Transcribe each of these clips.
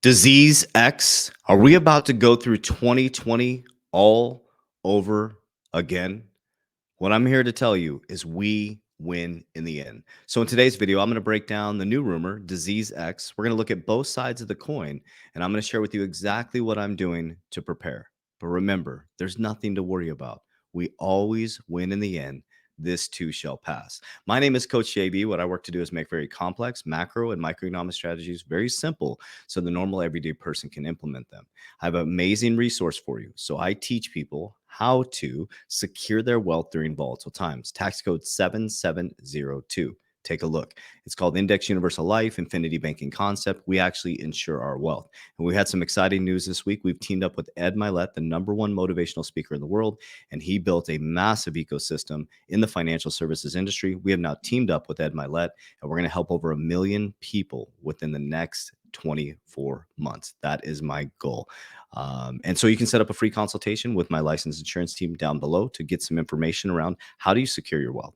Disease X, are we about to go through 2020 all over again? What I'm here to tell you is we win in the end. So, in today's video, I'm going to break down the new rumor, Disease X. We're going to look at both sides of the coin, and I'm going to share with you exactly what I'm doing to prepare. But remember, there's nothing to worry about. We always win in the end. This too shall pass. My name is Coach JB. What I work to do is make very complex macro and microeconomic strategies very simple so the normal everyday person can implement them. I have an amazing resource for you. So I teach people how to secure their wealth during volatile times. Tax code 7702. Take a look. It's called Index Universal Life, Infinity Banking Concept. We actually insure our wealth. And we had some exciting news this week. We've teamed up with Ed Milet, the #1 motivational speaker in the world, and he built a massive ecosystem in the financial services industry. We have now teamed up with Ed Milet, and we're going to help over 1 million people within the next 24 months. That is my goal. And so you can set up a free consultation with my licensed insurance team down below to get some information around how do you secure your wealth?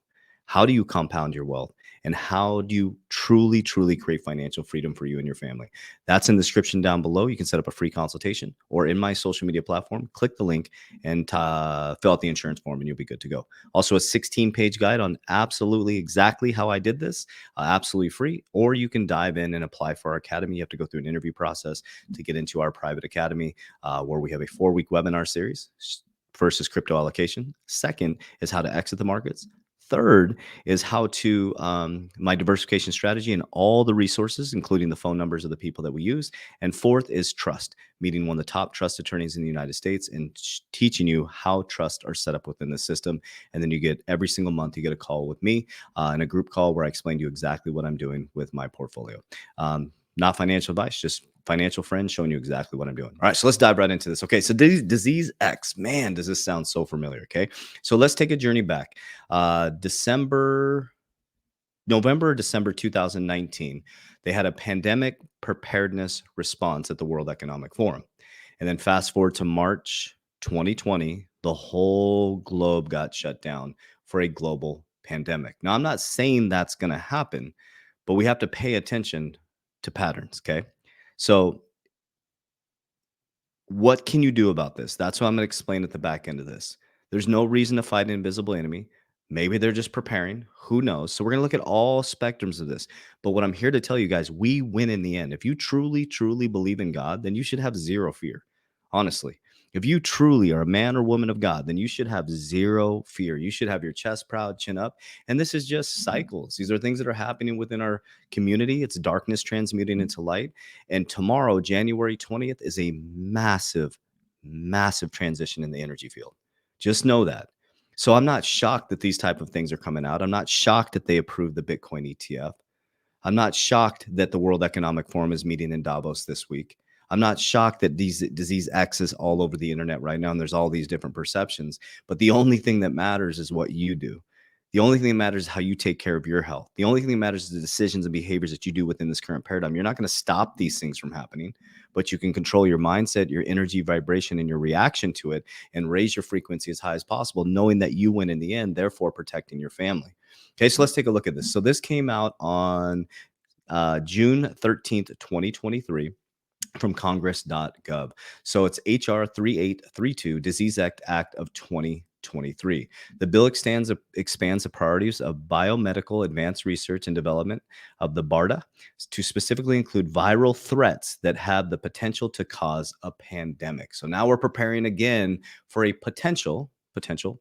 How do you compound your wealth? And how do you truly, truly create financial freedom for you and your family? That's in the description down below. You can set up a free consultation or in my social media platform, click the link and fill out the insurance form and you'll be good to go. Also, a 16-page guide on absolutely exactly how I did this, absolutely free. Or you can dive in and apply for our academy. You have to go through an interview process to get into our private academy where we have a 4-week webinar series. First is crypto allocation. Second is how to exit the markets. Third is how to my diversification strategy and all the resources, including the phone numbers of the people that we use. And fourth is trust, meeting one of the top trust attorneys in the United States and teaching you how trust are set up within the system. And then you get every single month, you get a call with me in a group call where I explain to you exactly what I'm doing with my portfolio. Not financial advice, just financial friends showing you exactly what I'm doing. All right, so let's dive right into this. Okay, so Disease X, man, does this sound so familiar? Okay, so let's take a journey back. November, December 2019, they had a pandemic preparedness response at the World Economic Forum. And then fast forward to March 2020, the whole globe got shut down for a global pandemic. Now, I'm not saying that's going to happen, but we have to pay attention to patterns. Okay. So, what can you do about this? That's what I'm going to explain at the back end of this. There's no reason to fight an invisible enemy. Maybe they're just preparing. Who knows? So we're going to look at all spectrums of this. But what I'm here to tell you guys, we win in the end. If you truly, truly believe in God, then you should have zero fear. Honestly, if you truly are a man or woman of God, then you should have zero fear. You should have your chest proud, chin up. And this is just cycles. These are things that are happening within our community. It's darkness transmuting into light. And tomorrow, January 20th, is a massive, massive transition in the energy field. Just know that. So I'm not shocked that these type of things are coming out. I'm not shocked that they approved the Bitcoin ETF. I'm not shocked that the World Economic Forum is meeting in Davos this week. I'm not shocked that these disease X is all over the internet right now and there's all these different perceptions. But the only thing that matters is what you do. The only thing that matters is how you take care of your health. The only thing that matters is the decisions and behaviors that you do within this current paradigm. You're not going to stop these things from happening, but you can control your mindset, your energy vibration, and your reaction to it and raise your frequency as high as possible, knowing that you win in the end, therefore protecting your family. Okay, so let's take a look at this. So this came out on June 13th, 2023 from congress.gov. So it's HR 3832, Disease Act of 2023. The bill expands the priorities of biomedical advanced research and development of the BARDA to specifically include viral threats that have the potential to cause a pandemic. So now we're preparing again for a potential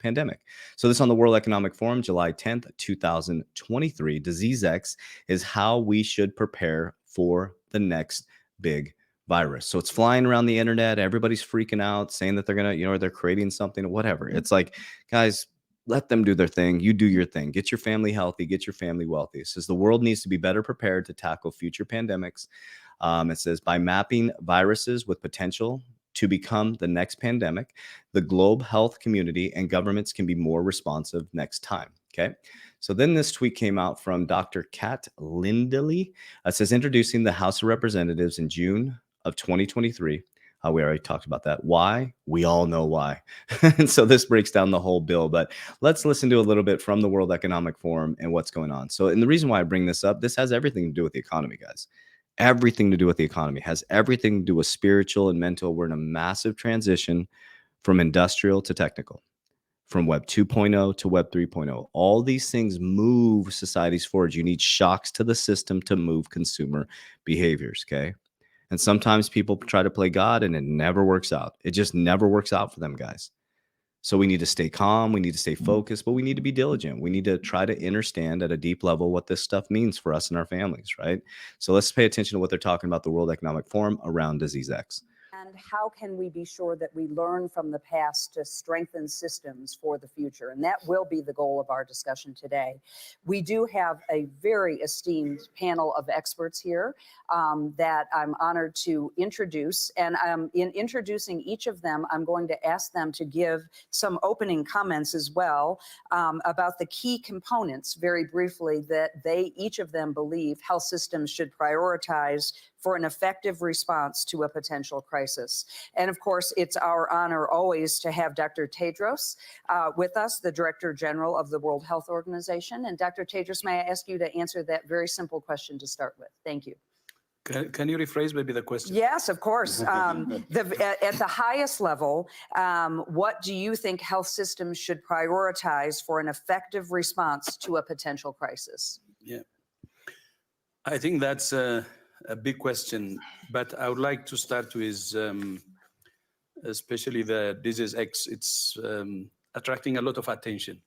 pandemic. So this on the World Economic Forum, July 10th, 2023. Disease X is how we should prepare for the next big virus. So it's flying around the internet. Everybody's freaking out, saying that they're going to, they're creating something or whatever. It's like, guys, let them do their thing. You do your thing. Get your family healthy. Get your family wealthy. It says the world needs to be better prepared to tackle future pandemics. It says by mapping viruses with potential to become the next pandemic, the globe health community and governments can be more responsive next time. Okay. So then this tweet came out from Dr. Kat Lindley. It says introducing the House of Representatives in June of 2023. We already talked about that. Why? We all know why. And so this breaks down the whole bill, but let's listen to a little bit from the World Economic Forum and what's going on. So, and the reason why I bring this up, this has everything to do with the economy, guys. everything to do with the economy, has everything to do with spiritual and mental. We're in a massive transition from industrial to technical, from Web 2.0 to Web 3.0. All these things move societies forward. You need shocks to the system to move consumer behaviors, okay? And sometimes people try to play God and it never works out. It just never works out for them, guys. So we need to stay calm, we need to stay focused, but we need to be diligent. We need to try to understand at a deep level what this stuff means for us and our families, right? So let's pay attention to what they're talking about the World Economic Forum around Disease X. And how can we be sure that we learn from the past to strengthen systems for the future? And that will be the goal of our discussion today. We do have a very esteemed panel of experts here that I'm honored to introduce. And in introducing each of them, I'm going to ask them to give some opening comments as well about the key components, very briefly, that each of them believe health systems should prioritize for an effective response to a potential crisis. And of course, it's our honor always to have Dr. Tedros with us, the Director General of the World Health Organization. And Dr. Tedros, may I ask you to answer that very simple question to start with? Thank you. Can you rephrase maybe the question? Yes, of course. At the highest level, what do you think health systems should prioritize for an effective response to a potential crisis? Yeah, I think that's a big question, but I would like to start with especially the disease X. It's attracting a lot of attention,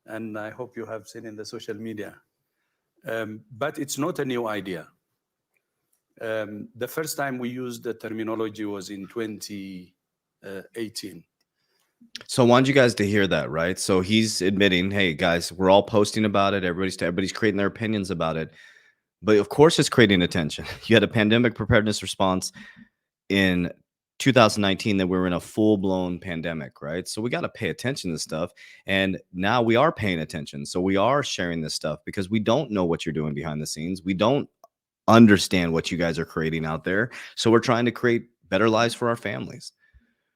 and I hope you have seen in the social media. But it's not a new idea. The first time we used the terminology was in 2018. So I want you guys to hear that, right? So he's admitting, hey, guys, we're all posting about it. Everybody's creating their opinions about it. But of course, it's creating attention. You had a pandemic preparedness response in 2019 that we were in a full-blown pandemic, right? So we got to pay attention to this stuff. And now we are paying attention. So we are sharing this stuff because we don't know what you're doing behind the scenes. We don't understand what you guys are creating out there. So we're trying to create better lives for our families.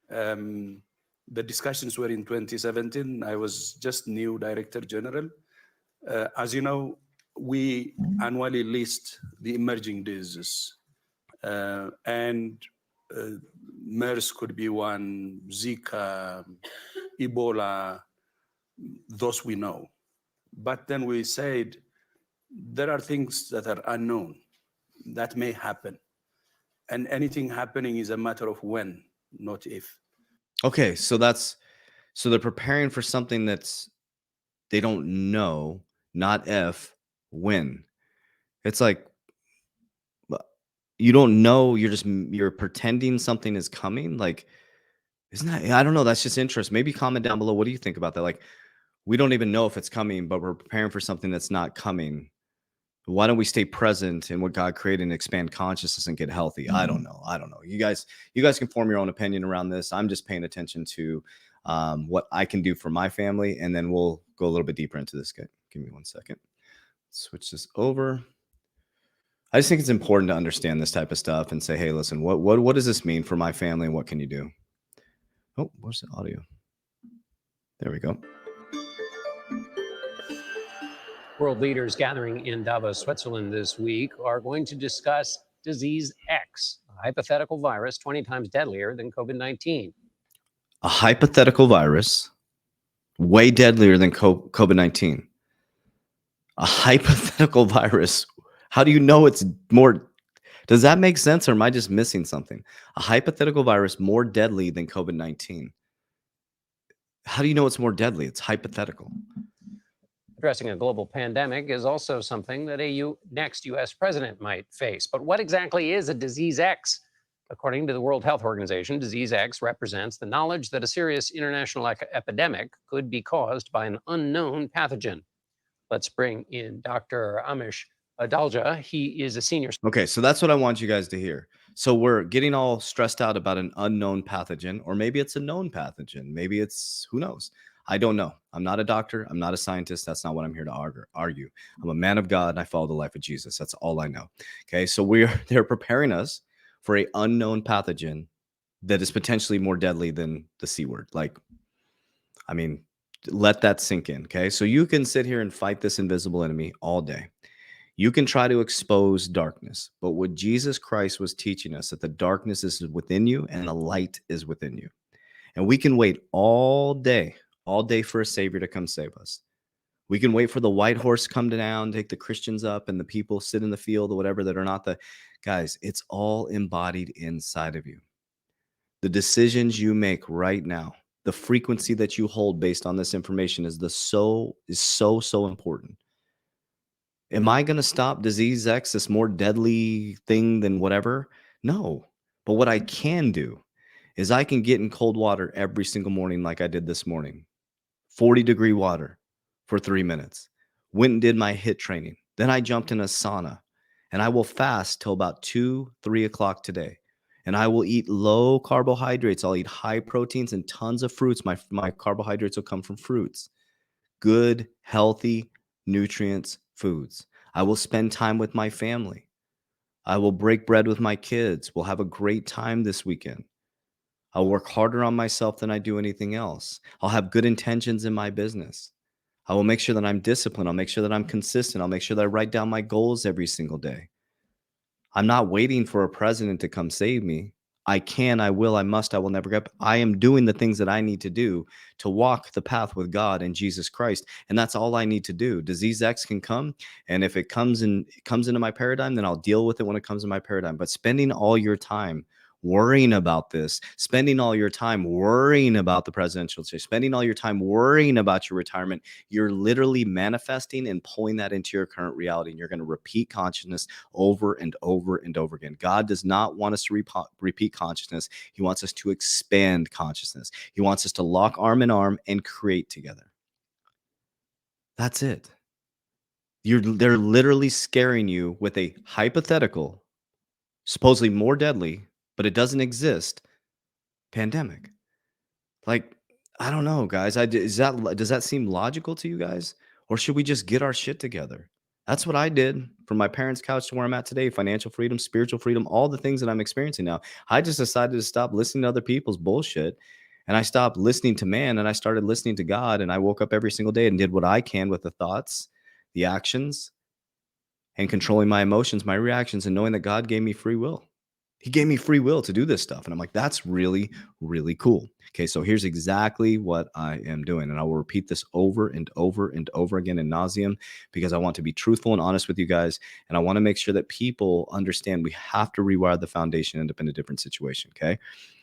The discussions were in 2017. I was just new Director General. As you know, we annually list the emerging diseases, and MERS could be one, Zika, Ebola, those we know. But then we said there are things that are unknown that may happen, and anything happening is a matter of when, not if. Okay, so they're preparing for something that's they don't know, not if, when. It's like you don't know, you're pretending something is coming. Like, isn't that, I don't know, that's just interesting. Maybe comment down below. What do you think about that? Like, we don't even know if it's coming, but we're preparing for something that's not coming. Why don't we stay present in what God created and expand consciousness and get healthy? I don't know. You guys can form your own opinion around this. I'm just paying attention to what I can do for my family, and then we'll go a little bit deeper into this. Give me 1 second. Switch this over. I just think it's important to understand this type of stuff and say, hey, listen, what does this mean for my family and what can you do? Oh, where's the audio? There we go. World leaders gathering in Davos, Switzerland this week are going to discuss disease X, a hypothetical virus 20 times deadlier than COVID-19. A hypothetical virus way deadlier than COVID-19. A hypothetical virus. How do you know it's more? Does that make sense, or am I just missing something? A hypothetical virus more deadly than COVID-19. How do you know it's more deadly? It's hypothetical. Addressing a global pandemic is also something that a next U.S. president might face. But what exactly is a disease X? According to the World Health Organization, disease X represents the knowledge that a serious international epidemic could be caused by an unknown pathogen. Let's bring in Dr. Amish Adalja. He is a senior. Okay, so that's what I want you guys to hear. So we're getting all stressed out about an unknown pathogen, or maybe it's a known pathogen. Maybe it's, who knows? I don't know. I'm not a doctor. I'm not a scientist. That's not what I'm here to argue. I'm a man of God and I follow the life of Jesus. That's all I know. Okay, so they're preparing us for an unknown pathogen that is potentially more deadly than the C word. Like, I mean, let that sink in. Okay, so you can sit here and fight this invisible enemy all day. You can try to expose darkness, but what Jesus Christ was teaching us that the darkness is within you and the light is within you. And we can wait all day for a savior to come save us. We can wait for the white horse to come down, take the Christians up, and the people sit in the field or whatever that are not the guys. It's all embodied inside of you. The decisions you make right now, the frequency that you hold based on this information is so important. Am I going to stop disease X, this more deadly thing than whatever? No. But what I can do is I can get in cold water every single morning like I did this morning. 40-degree water for 3 minutes. Went and did my HIIT training. Then I jumped in a sauna. And I will fast till about 2, 3 o'clock today. And I will eat low carbohydrates. I'll eat high proteins and tons of fruits. My carbohydrates will come from fruits. Good, healthy, nutrients, foods. I will spend time with my family. I will break bread with my kids. We'll have a great time this weekend. I'll work harder on myself than I do anything else. I'll have good intentions in my business. I will make sure that I'm disciplined. I'll make sure that I'm consistent. I'll make sure that I write down my goals every single day. I'm not waiting for a president to come save me. I can, I will, I must, I will never give up. I am doing the things that I need to do to walk the path with God and Jesus Christ. And that's all I need to do. Disease X can come. And if it comes into my paradigm, then I'll deal with it when it comes in my paradigm. But spending all your time worrying about this, spending all your time worrying about the presidential chair, spending all your time worrying about your retirement, you're literally manifesting and pulling that into your current reality. And you're going to repeat consciousness over and over and over again. God does not want us to repeat consciousness. He wants us to expand consciousness. He wants us to lock arm in arm and create together. That's it. They're literally scaring you with a hypothetical, supposedly more deadly, but it doesn't exist, pandemic. Like, I don't know, guys. Does that seem logical to you guys? Or should we just get our shit together? That's what I did from my parents' couch to where I'm at today. Financial freedom, spiritual freedom, all the things that I'm experiencing now. I just decided to stop listening to other people's bullshit. And I stopped listening to man and I started listening to God. And I woke up every single day and did what I can with the thoughts, the actions, and controlling my emotions, my reactions, and knowing that God gave me free will. He gave me free will to do this stuff. And I'm like, that's really, really cool. Okay, so here's exactly what I am doing. And I will repeat this over and over and over again in nauseum because I want to be truthful and honest with you guys. And I want to make sure that people understand we have to rewire the foundation end up in a different situation. Okay.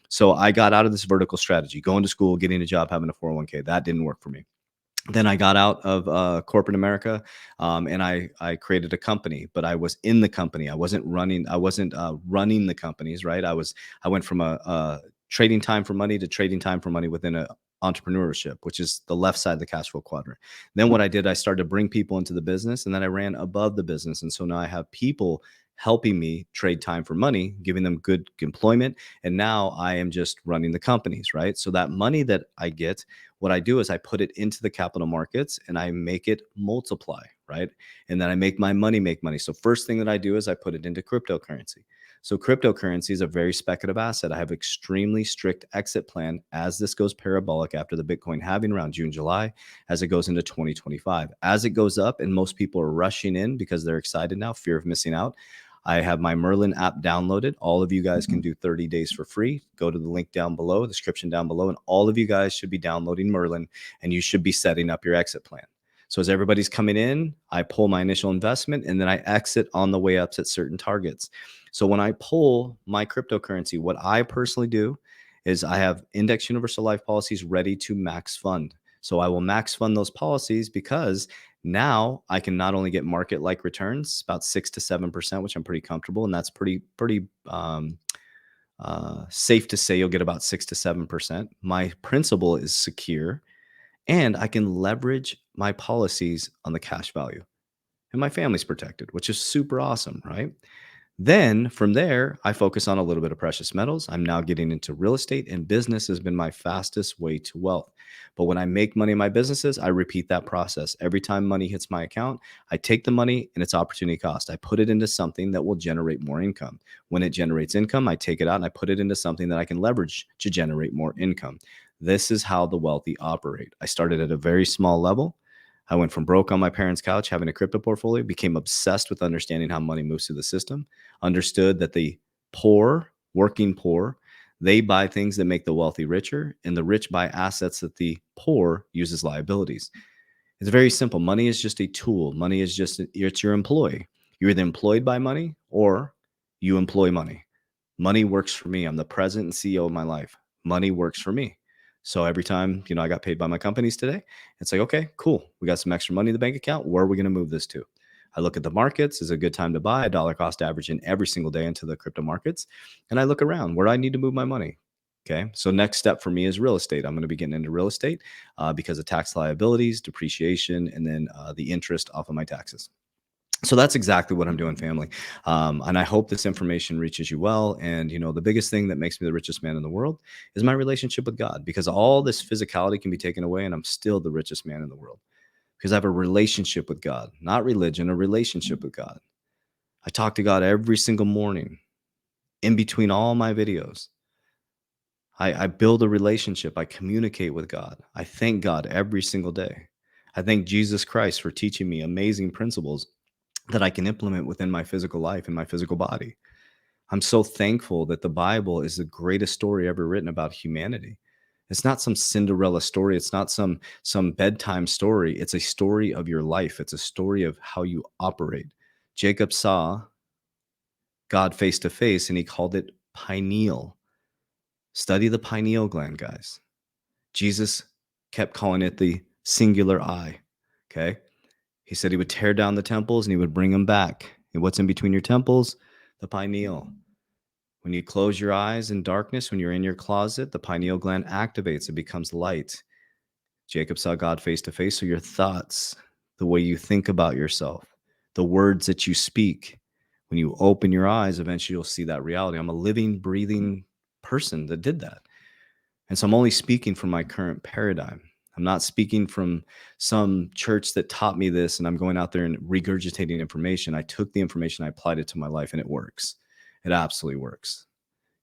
So I got out of this vertical strategy, going to school, getting a job, having a 401k. That didn't work for me. Then I got out of corporate America, and I created a company. But I was in the company. I wasn't running. I wasn't running the companies. Right. I went from a trading time for money to trading time for money within a entrepreneurship, which is the left side of the cash flow quadrant. Then what I did, I started to bring people into the business, and then I ran above the business. And so now I have people helping me trade time for money, giving them good employment. And now I am just running the companies. Right. So that money that I get, what I do is I put it into the capital markets and I make it multiply, right? And then I make my money make money. So first thing that I do is I put it into cryptocurrency. So cryptocurrency is a very speculative asset. I have extremely strict exit plan as this goes parabolic after the Bitcoin halving around June, July, as it goes into 2025. As it goes up and most people are rushing in because they're excited now, fear of missing out. I have my Merlin app downloaded. All of you guys can do 30 days for free. Go to the link down below, the description down below, and all of you guys should be downloading Merlin and you should be setting up your exit plan. So as everybody's coming in, I pull my initial investment and then I exit on the way ups at certain targets. So when I pull my cryptocurrency, what I personally do is I have index universal life policies ready to max fund. So I will max fund those policies because now I can not only get market like returns, about 6 to 7%, which I'm pretty comfortable. And that's pretty safe to say you'll get about 6 to 7%. My principal is secure and I can leverage my policies on the cash value and my family's protected, which is super awesome, right? Then from there, I focus on a little bit of precious metals. I'm now getting into real estate, and business has been my fastest way to wealth. But when I make money in my businesses, I repeat that process. Every time money hits my account, I take the money and its opportunity cost. I put it into something that will generate more income. When it generates income, I take it out and I put it into something that I can leverage to generate more income. This is how the wealthy operate. I started at a very small level. I went from broke on my parents' couch, having a crypto portfolio, became obsessed with understanding how money moves through the system, understood that the poor, working poor, they buy things that make the wealthy richer, and the rich buy assets that the poor use as liabilities. It's very simple. Money is just a tool. Money is just, it's your employee. You're either employed by money or you employ money. Money works for me. I'm the president and CEO of my life. Money works for me. So every time, I got paid by my companies today, it's like, okay, cool. We got some extra money in the bank account. Where are we going to move this to? I look at the markets. Is a good time to buy a dollar cost average in every single day into the crypto markets. And I look around where I need to move my money. Okay. So next step for me is real estate. I'm going to be getting into real estate because of tax liabilities, depreciation, and then the interest off of my taxes. So that's exactly what I'm doing, family. And I hope this information reaches you well. And, the biggest thing that makes me the richest man in the world is my relationship with God, because all this physicality can be taken away and I'm still the richest man in the world because I have a relationship with God, not religion, a relationship with God. I talk to God every single morning in between all my videos. I build a relationship. I communicate with God. I thank God every single day. I thank Jesus Christ for teaching me amazing principles that I can implement within my physical life and my physical body. I'm so thankful that the Bible is the greatest story ever written about humanity. It's not some Cinderella story. It's not some bedtime story. It's a story of your life. It's a story of how you operate. Jacob saw God face to face and he called it pineal. Study the pineal gland, guys. Jesus kept calling it the singular eye. Okay. He said he would tear down the temples and he would bring them back. And what's in between your temples? The pineal. When you close your eyes in darkness, when you're in your closet, the pineal gland activates. It becomes light. Jacob saw God face to face. So your thoughts, the way you think about yourself, the words that you speak, when you open your eyes, eventually you'll see that reality. I'm a living, breathing person that did that. And so I'm only speaking from my current paradigm. I'm not speaking from some church that taught me this and I'm going out there and regurgitating information. I took the information, I applied it to my life, and it works. It absolutely works.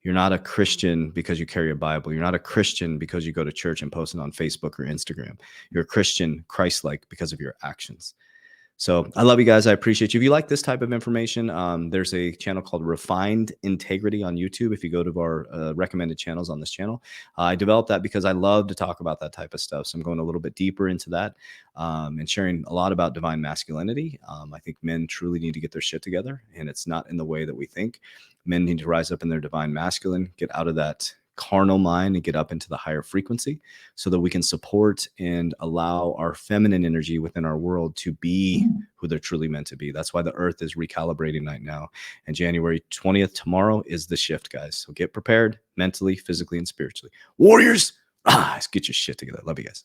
You're not a Christian because you carry a Bible. You're not a Christian because you go to church and post it on Facebook or Instagram. You're a Christian, Christ-like, because of your actions. So I love you guys. I appreciate you. If you like this type of information, there's a channel called Refined Integrity on YouTube. If you go to our recommended channels on this channel, I developed that because I love to talk about that type of stuff. So I'm going a little bit deeper into that and sharing a lot about divine masculinity. I think men truly need to get their shit together, and it's not in the way that we think. Men need to rise up in their divine masculine, get out of that carnal mind and get up into the higher frequency so that we can support and allow our feminine energy within our world to be who they're truly meant to be. That's why the earth is recalibrating right now. And January 20th, tomorrow, is the shift, guys. So get prepared mentally, physically, and spiritually. Warriors, let's get your shit together. Love you guys.